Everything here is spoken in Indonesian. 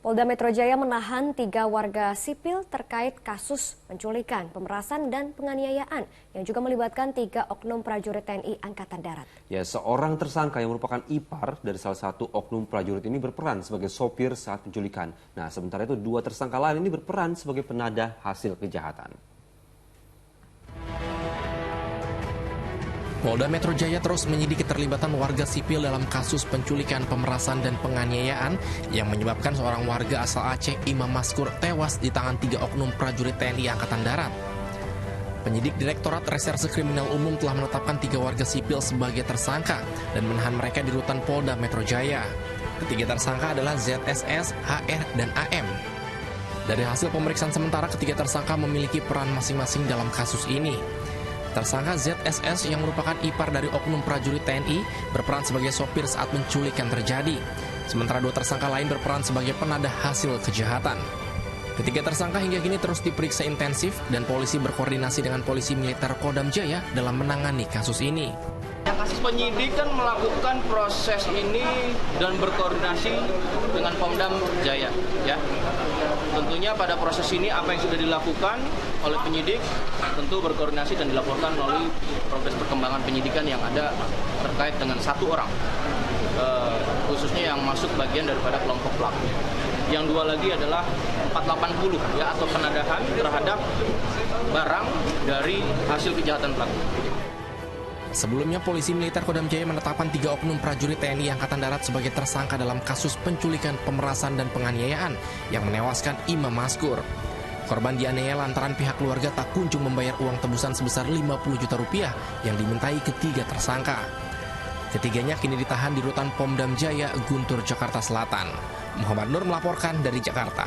Polda Metro Jaya menahan 3 warga sipil terkait kasus penculikan, pemerasan, dan penganiayaan yang juga melibatkan 3 oknum prajurit TNI Angkatan Darat. Ya, seorang tersangka yang merupakan ipar dari salah satu oknum prajurit ini berperan sebagai sopir saat penculikan. Nah, sementara itu 2 tersangka lain ini berperan sebagai penadah hasil kejahatan. Polda Metro Jaya terus menyelidiki keterlibatan warga sipil dalam kasus penculikan, pemerasan, dan penganiayaan yang menyebabkan seorang warga asal Aceh, Imam Maskur, tewas di tangan 3 oknum prajurit TNI Angkatan Darat. Penyidik Direktorat Reserse Kriminal Umum telah menetapkan 3 warga sipil sebagai tersangka dan menahan mereka di rutan Polda Metro Jaya. Ketiga tersangka adalah ZSS, HR, dan AM. Dari hasil pemeriksaan sementara, ketiga tersangka memiliki peran masing-masing dalam kasus ini. Tersangka ZSS yang merupakan ipar dari oknum prajurit TNI berperan sebagai sopir saat penculikan terjadi. Sementara 2 tersangka lain berperan sebagai penadah hasil kejahatan. Ketiga tersangka hingga kini terus diperiksa intensif dan polisi berkoordinasi dengan polisi militer Kodam Jaya dalam menangani kasus ini. Penyidik kan melakukan proses ini dan berkoordinasi dengan Pemdam Jaya, ya. Tentunya pada proses ini apa yang sudah dilakukan oleh penyidik tentu berkoordinasi dan dilaporkan melalui progres perkembangan penyidikan yang ada terkait dengan 1 orang, khususnya yang masuk bagian daripada kelompok pelaku. Yang 2 lagi adalah 480 ya, atau penadahan terhadap barang dari hasil kejahatan pelaku. Sebelumnya, polisi militer Kodam Jaya menetapkan 3 oknum prajurit TNI Angkatan Darat sebagai tersangka dalam kasus penculikan, pemerasan, dan penganiayaan yang menewaskan Imam Maskur. Korban dianiaya lantaran pihak keluarga tak kunjung membayar uang tebusan sebesar 50 juta rupiah yang dimintai ketiga tersangka. Ketiganya kini ditahan di rutan Pom Dam Jaya, Guntur, Jakarta Selatan. Muhammad Nur melaporkan dari Jakarta.